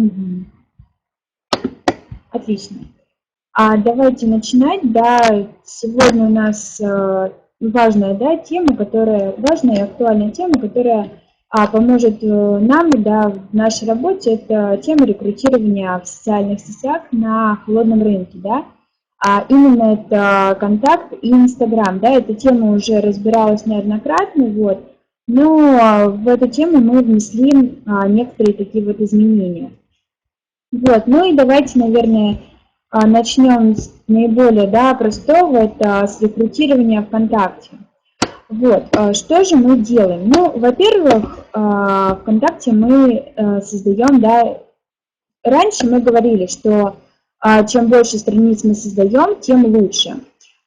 Мгм. Отлично. Давайте начинать. Да, сегодня у нас важная, да, тема, которая важная и актуальная тема, которая поможет нам, да, в нашей работе. Это тема рекрутирования в социальных сетях на холодном рынке, да. Именно это контакт и Инстаграм, да. Эта тема уже разбиралась неоднократно, вот. Но в эту тему мы внесли некоторые такие вот изменения. Вот, ну и давайте, наверное, начнем с наиболее, да, простого, это с рекрутирования ВКонтакте. Вот, что же мы делаем? Ну, во-первых, ВКонтакте мы создаем, да, раньше мы говорили, что чем больше страниц мы создаем, тем лучше.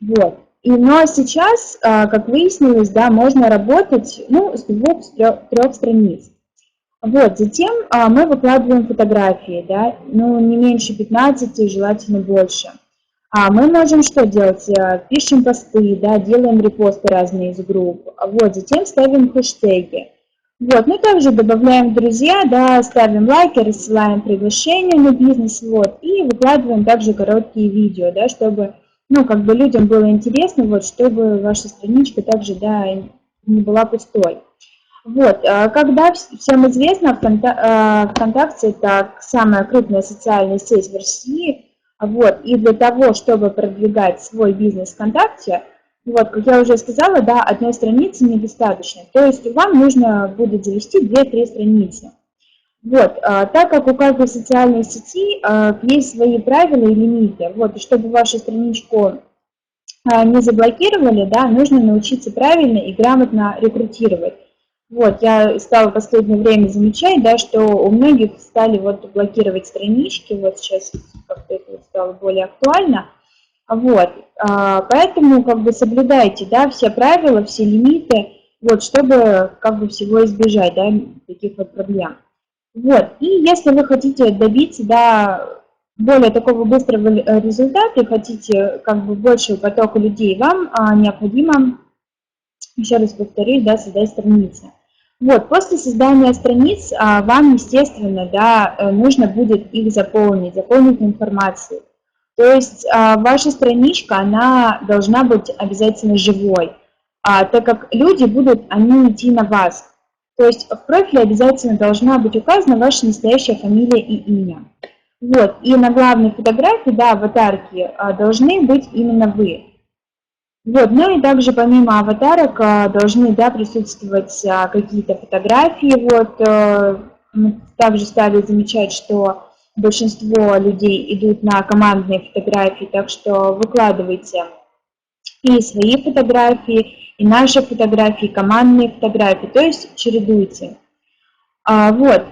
Вот. Но сейчас, как выяснилось, да, можно работать, ну, с двух, с трех страниц. Вот, затем мы выкладываем фотографии, да, ну, не меньше 15, желательно больше. Мы можем что делать? Пишем посты, да, делаем репосты разные из групп, вот, затем ставим хэштеги. Вот, ну, также добавляем друзья, да, ставим лайки, рассылаем приглашения на бизнес, вот, и выкладываем также короткие видео, да, чтобы, ну, как бы людям было интересно, вот, чтобы ваша страничка также, да, не была пустой. Вот, когда всем известно, ВКонтакте это самая крупная социальная сеть в России, вот, и для того, чтобы продвигать свой бизнес ВКонтакте, вот, как я уже сказала, да, одной страницы недостаточно, то есть вам нужно будет завести 2-3 страницы. Вот, так как у каждой социальной сети есть свои правила и лимиты, вот, и чтобы вашу страничку не заблокировали, да, нужно научиться правильно и грамотно рекрутировать. Вот, я стала в последнее время замечать, да, что у многих стали вот блокировать странички, вот сейчас как-то это стало более актуально, вот, поэтому как бы соблюдайте, да, все правила, все лимиты, вот, чтобы как бы всего избежать, да, таких вот проблем. Вот, и если вы хотите добиться, да, более такого быстрого результата и хотите как бы большего потока людей, вам необходимо, еще раз повторюсь, да, создать страницы. Вот, после создания страниц вам, естественно, да, нужно будет их заполнить информацией. То есть ваша страничка, она должна быть обязательно живой, так как люди будут, они идти на вас. То есть в профиле обязательно должна быть указана ваша настоящая фамилия и имя. Вот, и на главной фотографии, да, аватарки, должны быть именно вы. Вот, ну и также помимо аватарок должны, да, присутствовать какие-то фотографии. Вот, мы также стали замечать, что большинство людей идут на командные фотографии, так что выкладывайте и свои фотографии, и наши фотографии, командные фотографии, то есть чередуйте. Вот,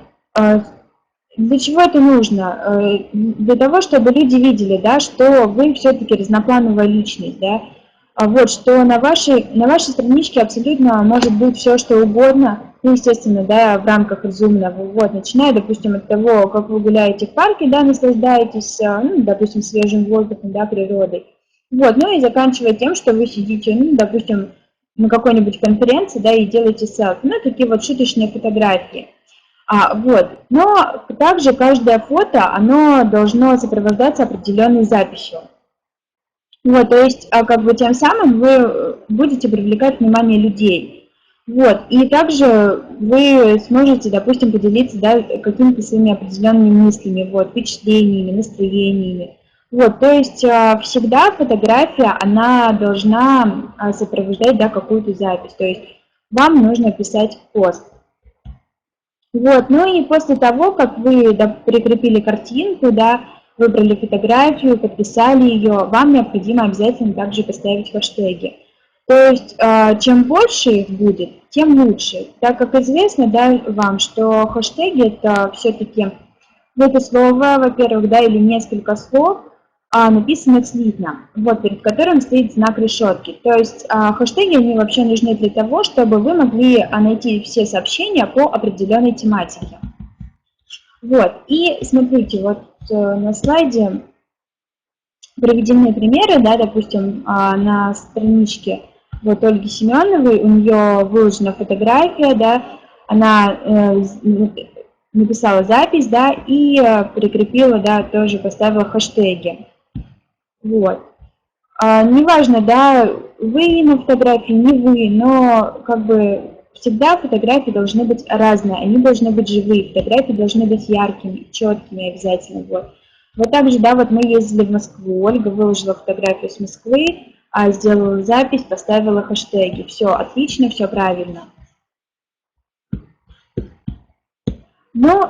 для чего это нужно? Для того, чтобы люди видели, да, что вы все-таки разноплановая личность, да, вот, что на вашей страничке абсолютно может быть все, что угодно, ну, естественно, да, в рамках разумного, вот, начиная, допустим, от того, как вы гуляете в парке, да, наслаждаетесь, ну, допустим, свежим воздухом, да, природой, вот, ну, и заканчивая тем, что вы сидите, ну, допустим, на какой-нибудь конференции, да, и делаете селфи, ну, такие вот шуточные фотографии. Вот. Но также каждое фото, оно должно сопровождаться определенной записью. Вот, то есть, как бы тем самым вы будете привлекать внимание людей. Вот, и также вы сможете, допустим, поделиться, да, какими-то своими определенными мыслями, вот, впечатлениями, настроениями. Вот, то есть всегда фотография, она должна сопровождать, да, какую-то запись. То есть вам нужно писать пост. Вот, ну и после того, как вы, да, прикрепили картинку, да, выбрали фотографию, подписали ее, вам необходимо обязательно также поставить хэштеги. То есть, чем больше их будет, тем лучше. Так как известно, да, вам, что хэштеги это все-таки это слово, во-первых, да, или несколько слов, написанных слитно, вот, перед которым стоит знак решетки. То есть хэштеги, они вообще нужны для того, чтобы вы могли найти все сообщения по определенной тематике. Вот, и смотрите, вот на слайде приведены примеры, да, допустим, на страничке вот Ольги Семеновой, у нее выложена фотография, да, она написала запись, да, и прикрепила, да, тоже поставила хэштеги. Вот. Неважно, да, вы на фотографии, не вы, но как бы всегда фотографии должны быть разные, они должны быть живые, фотографии должны быть яркими, четкими обязательно. Вот. Вот также, да, вот мы ездили в Москву, Ольга выложила фотографию с Москвы, сделала запись, поставила хэштеги. Все отлично, все правильно. Ну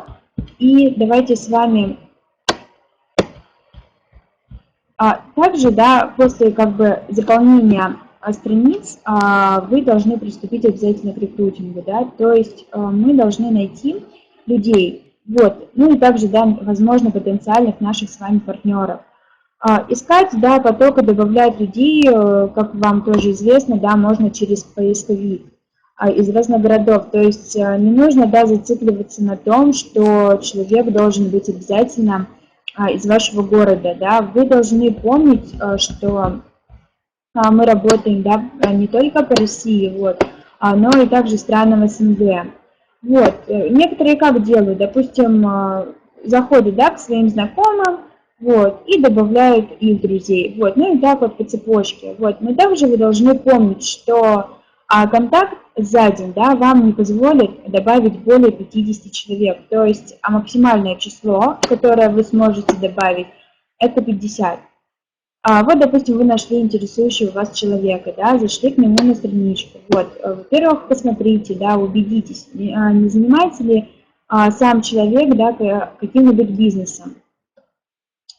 и давайте с вами также, да, после как бы заполнения страниц вы должны приступить обязательно к рекрутингу, да, то есть мы должны найти людей, вот, ну и также, да, возможно, потенциальных наших с вами партнеров. Искать, да, поток и добавлять людей, как вам тоже известно, да, можно через поисковик из разных городов, то есть не нужно, да, зацикливаться на том, что человек должен быть обязательно из вашего города, да, вы должны помнить, что мы работаем, да, не только по России, вот, но и также странам СНГ. Вот, некоторые как делают, допустим, заходят, да, к своим знакомым, вот, и добавляют их друзей, вот, ну и так вот по цепочке, вот, но также вы должны помнить, что контакт за день, да, вам не позволит добавить более 50 человек, то есть максимальное число, которое вы сможете добавить, это 50. Вот, допустим, вы нашли интересующего вас человека, да, зашли к нему на страничку. Вот, во-первых, посмотрите, да, убедитесь, не занимается ли сам человек, да, каким-нибудь бизнесом.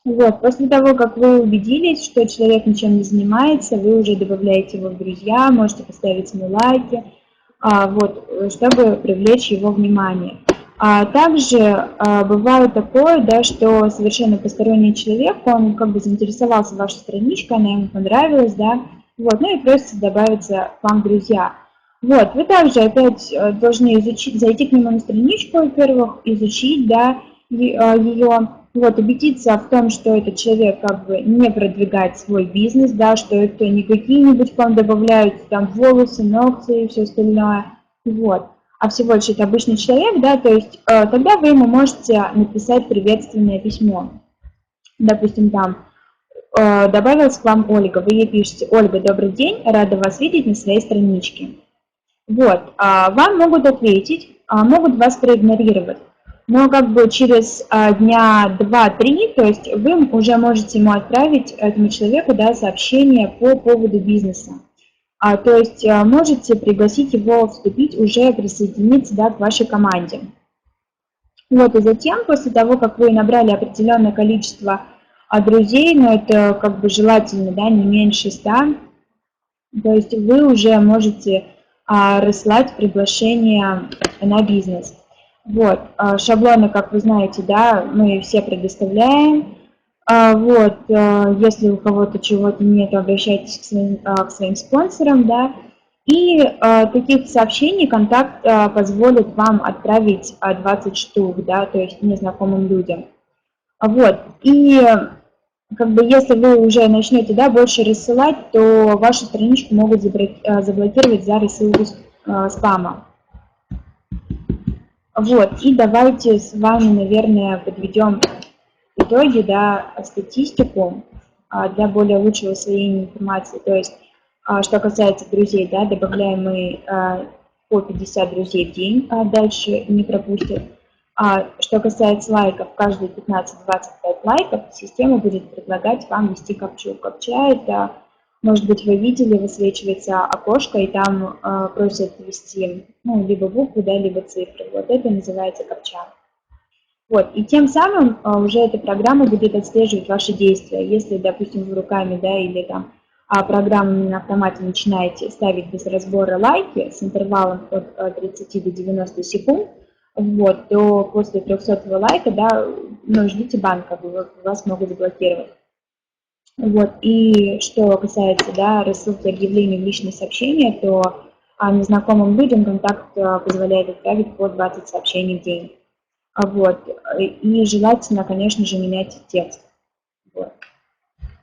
Вот, после того, как вы убедились, что человек ничем не занимается, вы уже добавляете его в друзья, можете поставить ему лайки, вот, чтобы привлечь его внимание. Также бывает такое, да, что совершенно посторонний человек, он как бы заинтересовался вашей страничкой, она ему понравилась, да, вот, ну и просится добавиться к вам в друзья. Вот, вы также опять должны изучить, зайти к нему на страничку, во-первых, изучить, да, ее, вот, убедиться в том, что этот человек как бы не продвигает свой бизнес, да, что это не какие-нибудь к вам добавляют там волосы, ногти и все остальное, вот, а всего лишь это обычный человек, да, то есть тогда вы ему можете написать приветственное письмо, допустим, там, добавилась к вам Ольга, вы ей пишете: Ольга, добрый день, рада вас видеть на своей страничке. Вот, вам могут ответить, могут вас проигнорировать, но как бы через дня 2-3, то есть вы уже можете ему отправить, этому человеку, да, сообщение по поводу бизнеса. То есть можете пригласить его вступить, уже присоединиться, да, к вашей команде. Вот, и затем, после того, как вы набрали определенное количество друзей, но это как бы желательно, да, не меньше 100, то есть вы уже можете рассылать приглашения на бизнес. Вот, шаблоны, как вы знаете, да, мы все предоставляем. Вот, если у кого-то чего-то нет, обращайтесь к своим спонсорам, да. И таких сообщений контакт позволит вам отправить 20 штук, да, то есть незнакомым людям. Вот, и как бы если вы уже начнете, да, больше рассылать, то вашу страничку могут заблокировать за рассылку спама. Вот, и давайте с вами, наверное, подведем итоги, да, статистику для более лучшего усвоения информации. То есть, что касается друзей, да, добавляем мы по 50 друзей в день, дальше не пропустят. Что касается лайков, каждые 15-25 лайков система будет предлагать вам ввести капчу. Капча — это, может быть, вы видели, высвечивается окошко, и там просят ввести, ну, либо буквы, да, либо цифры. Вот это называется капча. Вот, и тем самым уже эта программа будет отслеживать ваши действия. Если, допустим, вы руками, да, или там программами на автомате начинаете ставить без разбора лайки с интервалом от 30 до 90 секунд, вот, то после 300-го лайка, да, ну, ждите банка, вас могут заблокировать. Вот, и что касается, да, рассылки объявлений в личные сообщения, то незнакомым людям контакт позволяет отправить по 20 сообщений в день. Вот, и желательно, конечно же, менять текст. Вот.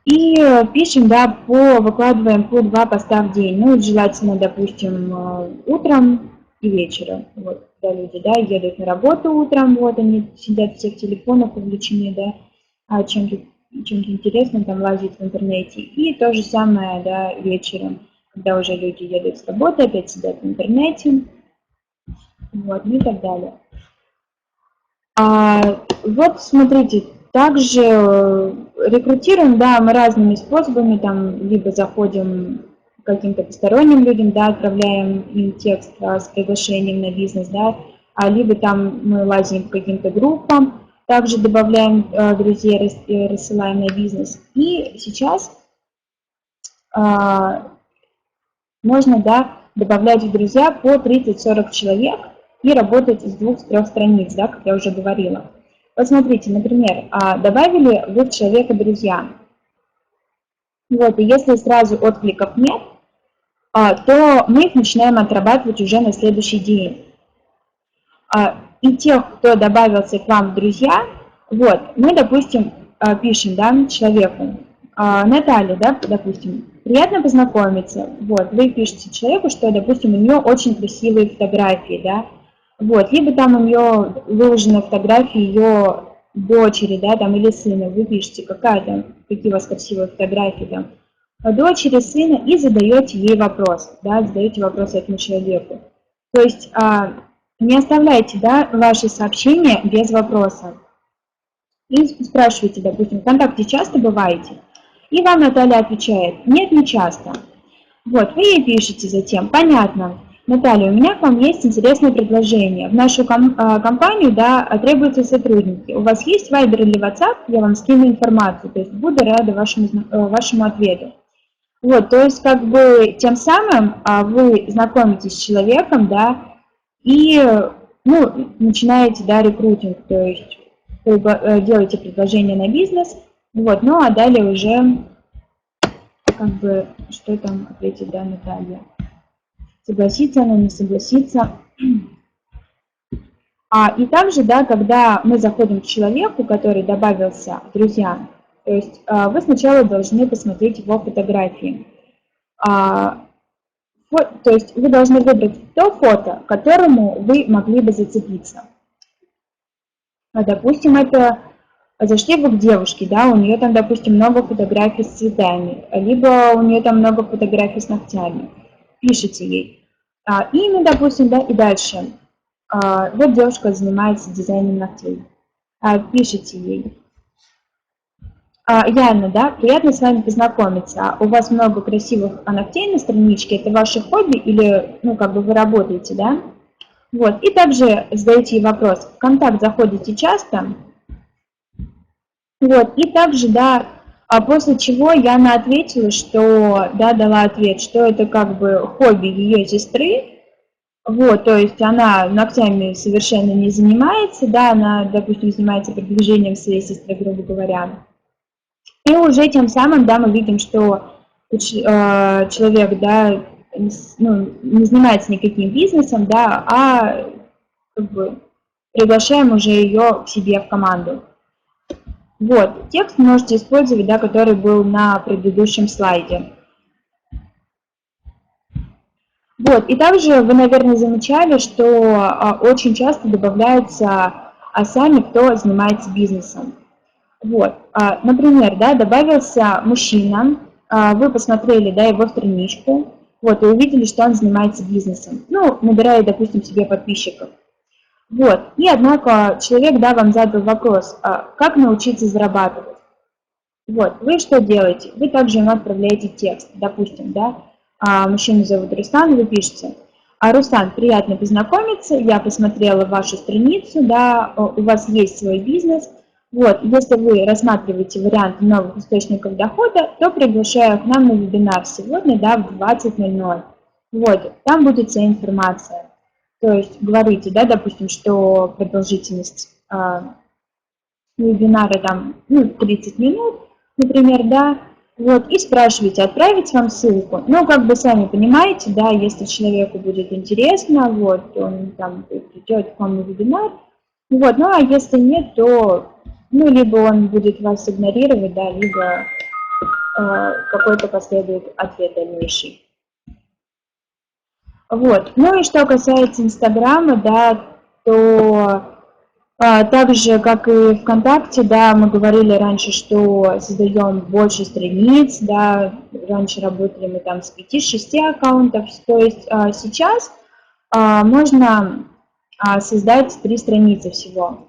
И пишем, да, выкладываем по 2 поста в день. Ну, желательно, допустим, утром, и вечером. Вот, когда люди, да, едут на работу утром, вот, они сидят все в телефонах, увлечены, да, чем-то интересным, там, лазят в интернете. И то же самое, да, вечером, когда уже люди едут с работы, опять сидят в интернете, вот, и так далее. Вот смотрите, также рекрутируем, да, мы разными способами, там, либо заходим к каким-то посторонним людям, да, отправляем им текст с приглашением на бизнес, да, либо там мы лазим по каким-то группам, также добавляем друзей, рассылаем на бизнес. И сейчас можно, да, добавлять в друзья по 30-40 человек и работать с 2-3 страниц, да, как я уже говорила. Вот смотрите, например, добавили вы человека друзья. Вот, и если сразу откликов нет, то мы их начинаем отрабатывать уже на следующий день. И тех, кто добавился к вам в друзья, вот, мы, допустим, пишем, да, человеку, Наталья, да, допустим, приятно познакомиться, вот, вы пишете человеку, что, допустим, у нее очень красивые фотографии, да, вот, либо там у нее выложены фотографии ее дочери, да, там, или сына, вы пишете, какие у вас красивые фотографии, там, дочери, сына, и задаете ей вопрос, да, задаете вопрос этому человеку. То есть не оставляйте, да, ваши сообщения без вопроса. И спрашиваете, допустим, в контакте часто бываете? И вам Наталья отвечает, нет, не часто. Вот, вы ей пишете затем, понятно, Наталья, у меня к вам есть интересное предложение. В нашу компанию, да, требуются сотрудники. У вас есть Viber или WhatsApp? Я вам скину информацию, то есть буду рада вашему ответу. Вот, то есть как бы тем самым вы знакомитесь с человеком, да, и ну, начинаете, да, рекрутинг, то есть вы делаете предложение на бизнес, вот, ну а далее уже как бы что там ответит, да, Наталья. Согласится она, не согласится. И также, да, когда мы заходим к человеку, который добавился в друзья, то есть вы сначала должны посмотреть его фотографии. То есть вы должны выбрать то фото, к которому вы могли бы зацепиться. Допустим, это зашли вы к девушке, да, у нее там, допустим, много фотографий с цветами, либо у нее там много фотографий с ногтями. Пишите ей имя, допустим, да, и дальше. Вот девушка занимается дизайном ногтей. Пишите ей. Яна, да, приятно с вами познакомиться. У вас много красивых ногтей на страничке. Это ваше хобби или, ну, как бы вы работаете, да? Вот, и также задаете ей вопрос, в контакт заходите часто? Вот, и также, да, после чего Яна ответила, что, да, дала ответ, что это как бы хобби ее сестры, вот, то есть она ногтями совершенно не занимается, да, она, допустим, занимается продвижением своей сестры, грубо говоря. И уже тем самым, да, мы видим, что человек, да, ну, не занимается никаким бизнесом, да, как бы приглашаем уже ее к себе в команду. Вот, текст можете использовать, да, который был на предыдущем слайде. Вот, и также вы, наверное, замечали, что очень часто добавляются сами, кто занимается бизнесом. Вот, например, да, добавился мужчина, вы посмотрели, да, его страничку, вот, и увидели, что он занимается бизнесом, ну, набирает, допустим, себе подписчиков. Вот, и однако человек, да, вам задал вопрос, как научиться зарабатывать. Вот, вы что делаете? Вы также ему отправляете текст, допустим, да, мужчину зовут Руслан, вы пишете, Руслан, приятно познакомиться, я посмотрела вашу страницу, да, у вас есть свой бизнес, вот, если вы рассматриваете варианты новых источников дохода, то приглашаю к нам на вебинар сегодня, да, в 20:00. Вот, там будет вся информация. То есть говорите, да, допустим, что продолжительность вебинара там, ну, 30 минут, например, да, вот, и спрашиваете, отправить вам ссылку. Ну, как бы сами понимаете, да, если человеку будет интересно, вот, он там придет к вам на вебинар, вот, ну, а если нет, то, ну, либо он будет вас игнорировать, да, либо какой-то последует ответ дальнейший. Вот. Ну и что касается Инстаграма, да, то так же, как и ВКонтакте, да, мы говорили раньше, что создаем больше страниц, да, раньше работали мы там с 5-6 аккаунтов, то есть сейчас можно создать 3 страницы всего.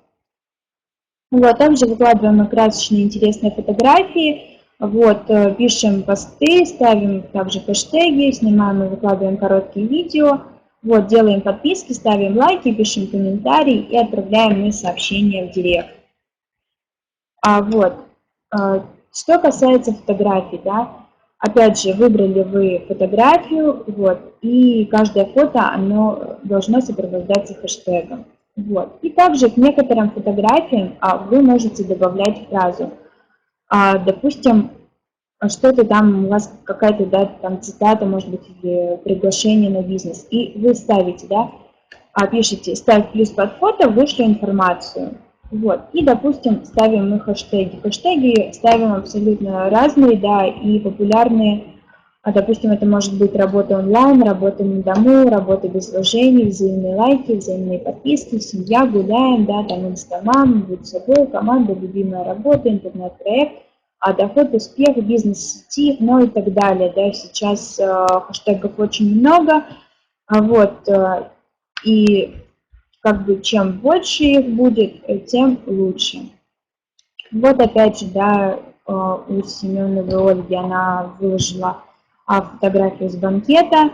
Вот, также выкладываем мы красочные интересные фотографии, вот, пишем посты, ставим также хэштеги, снимаем и выкладываем короткие видео, вот, делаем подписки, ставим лайки, пишем комментарии и отправляем мы сообщения в директ. Вот, что касается фотографий, да, опять же, выбрали вы фотографию, вот, и каждое фото, оно должно сопровождаться хэштегом. Вот. И также к некоторым фотографиям вы можете добавлять фразу. Допустим, что-то там у вас какая-то, да, там цитата, может быть, или приглашение на бизнес, и вы ставите, да, пишите «ставь плюс под фото, вышлю информацию». Вот. И, допустим, ставим мы хэштеги. Хэштеги ставим абсолютно разные, да, и популярные. Допустим, это может быть работа онлайн, работа на дому, работа без вложений, взаимные лайки, взаимные подписки, семья, гуляем, да, там инстамам, будь собой, команда, любимая работа, интернет-проект, доход, успех, бизнес-сети, ну и так далее. Да. Сейчас хэштегов очень много, вот, и как бы чем больше их будет, тем лучше. Вот опять же, да, у Семеновой Ольги она выложила фотографию с банкета,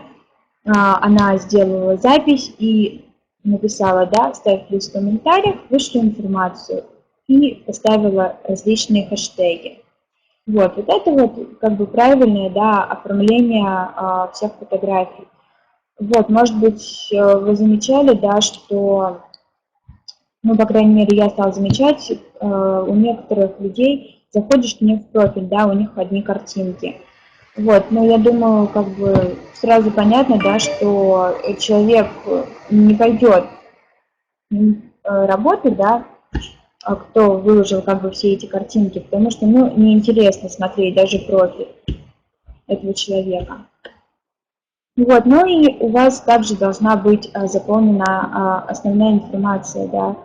она сделала запись и написала, да, ставь плюс в комментариях, вышлю информацию и поставила различные хэштеги. Вот это вот как бы правильное, да, оформление всех фотографий. Вот, может быть, вы замечали, да, что, ну, по крайней мере, я стала замечать, у некоторых людей заходишь к ним в профиль, да, у них одни картинки. Вот, но я думаю, как бы сразу понятно, да, что человек не пойдет работать, да, кто выложил как бы все эти картинки, потому что, ну, неинтересно смотреть даже профиль этого человека. Вот, ну и у вас также должна быть заполнена основная информация, да,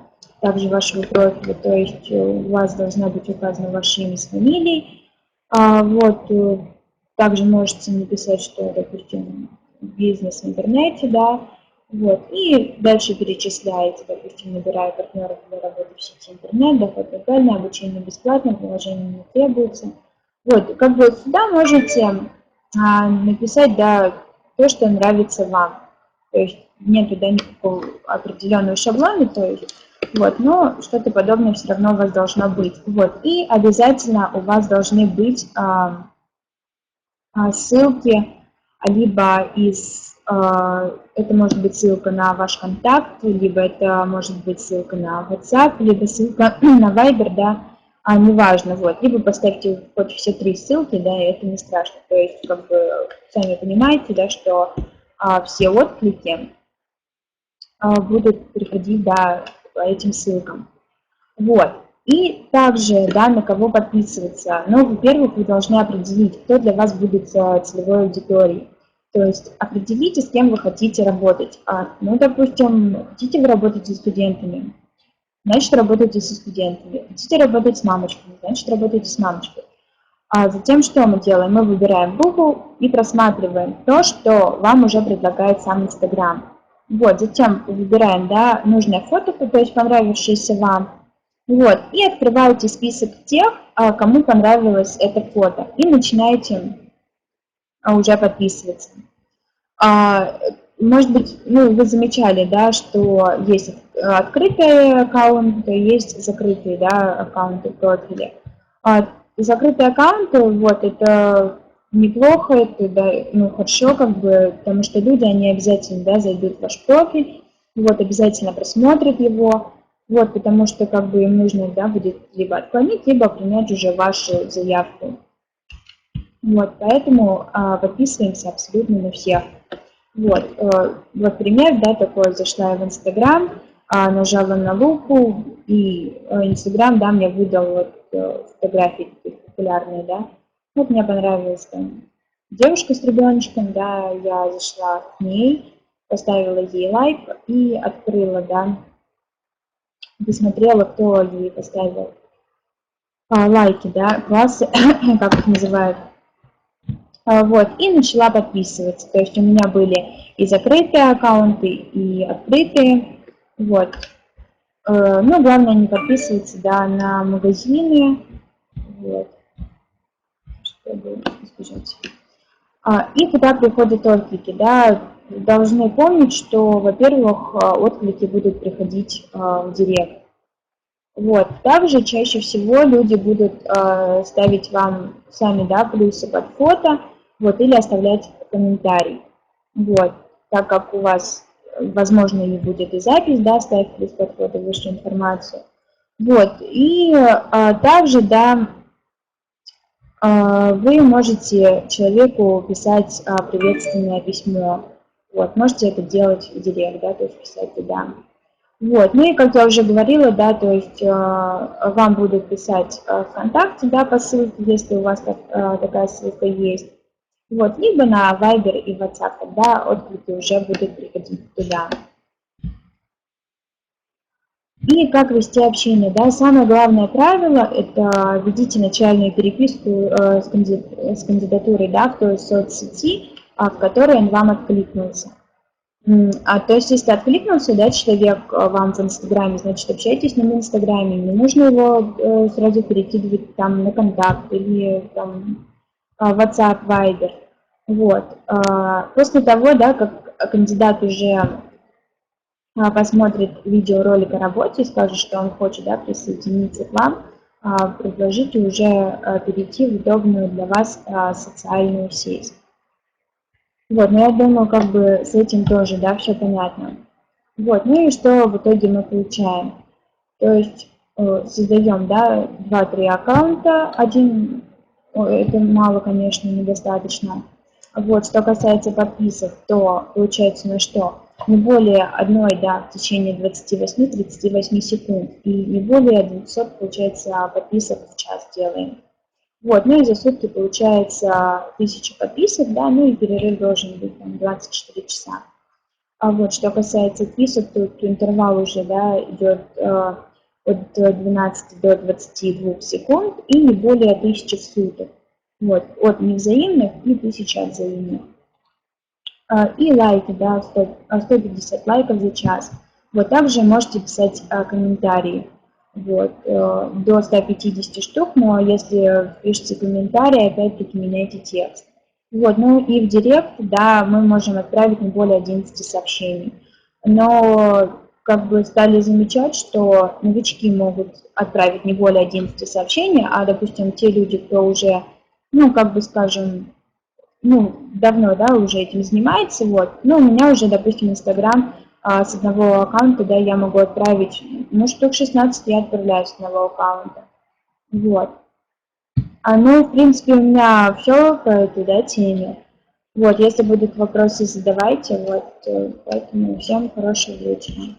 также вашего профиля, то есть у вас должна быть указана ваше имя с фамилией. Вот, также можете написать, что, допустим, бизнес в интернете, да, вот, и дальше перечисляете, допустим, набирая партнеров для работы в сети интернет, доход легальный, обучение бесплатно, приложение не требуется. Вот, как бы сюда можете написать, да, то, что нравится вам. То есть нету, да, никакого определенного шаблона, то есть, вот, но что-то подобное все равно у вас должно быть. Вот, и обязательно у вас должны быть ссылки, либо это может быть ссылка на ваш контакт, либо это может быть ссылка на WhatsApp, либо ссылка на Viber, да, неважно, вот, либо поставьте хоть все 3 ссылки, да, и это не страшно, то есть, как бы, сами понимаете, да, что все отклики будут приходить, да, по этим ссылкам. Вот. И также, да, на кого подписываться. Ну, во-первых, вы должны определить, кто для вас будет целевой аудиторией. То есть определите, с кем вы хотите работать. Ну, допустим, хотите вы работать со студентами, значит, работайте со студентами. Хотите работать с мамочками, значит, работайте с мамочкой. Затем что мы делаем? Мы выбираем Google и просматриваем то, что вам уже предлагает сам Instagram. Вот, затем выбираем, да, нужное фото, то есть понравившееся вам. Вот, и открываете список тех, кому понравилось это фото, и начинаете уже подписываться. Может быть, ну, вы замечали, да, что есть открытые аккаунты, есть закрытые, да, аккаунты, профили. Закрытые аккаунты, вот, это неплохо, это, да, ну, хорошо, как бы, потому что люди, они обязательно, да, зайдут в ваш профиль, вот, обязательно просмотрят его, вот, потому что, как бы, им нужно, да, будет либо отклонить, либо принять уже вашу заявку. Вот, поэтому подписываемся абсолютно на всех. Вот, вот пример, да, такой, зашла я в Инстаграм, нажала на лупу, и Инстаграм, да, мне выдал вот фотографии такие популярные, да. Вот мне понравилась там девушка с ребеночком, да, я зашла к ней, поставила ей лайк и открыла, да, посмотрела, кто ей поставил лайки, да, классы, как их называют. Вот, и начала подписываться. То есть у меня были и закрытые аккаунты, и открытые. Вот. Но главное не подписываться, да, на магазины. Вот. Чтобы избежать. И куда приходят отклики, да, должны помнить, что, во-первых, отклики будут приходить в директ. Вот. Также чаще всего люди будут ставить вам сами, да, плюсы под фото, вот, или оставлять комментарий. Вот. Так как у вас, возможно, не будет и запись, да, ставить плюс под фото, выше информацию. Вот. И также, да, вы можете человеку писать приветственное письмо. Вот. Можете это делать в директ, да, то есть писать туда. Вот, ну и как я уже говорила, да, то есть вам будут писать ВКонтакте, да, по ссылке, если у вас такая ссылка есть, вот, либо на Viber и WhatsApp, тогда отклики уже будут приходить туда. И как вести общение, да, самое главное правило – это введите начальную переписку с кандидатурой, да, в той соцсети, в которой он вам откликнулся. То есть, если откликнулся, да, человек вам в Инстаграме, значит, общайтесь с ним в Инстаграме. Не нужно его сразу перекидывать там на контакт или там WhatsApp, Viber. Вот. После того, да, как кандидат уже посмотрит видеоролик о работе и скажет, что он хочет, да, присоединиться к вам, предложите уже перейти в удобную для вас социальную сеть. Вот, но я думаю, как бы с этим тоже, да, все понятно. Вот, ну и что в итоге мы получаем? То есть создаем, да, 2-3 аккаунта, это мало, конечно, недостаточно. Вот, что касается подписок, то получается на что? Не более одной, да, в течение 28-38 секунд, и не более 200, получается, подписок в час делаем. Вот, ну и за сутки получается 1000 подписок, да, ну и перерыв должен быть там 24 часа. А вот что касается отписок, тут интервал уже, да, идет от 12 до 22 секунд и не более 1000 в суток. Вот, от невзаимных и 1000 от взаимных. И лайки, да, 150 лайков за час. Вот также можете писать комментарии. Вот, до 150 штук, но если пишете комментарии, опять-таки меняйте текст. Вот, ну и в директ, да, мы можем отправить не более 11 сообщений. Но как бы стали замечать, что новички могут отправить не более 11 сообщений, а, допустим, те люди, кто уже, ну, как бы, скажем, ну, давно, да, уже этим занимается, вот, но у меня уже, допустим, Инстаграм с одного аккаунта, да, я могу отправить, ну, штук 16 я отправляю с одного аккаунта, вот. Ну, в принципе, у меня все по этой, да, теме, вот, если будут вопросы, задавайте, вот, поэтому всем хорошего вечера.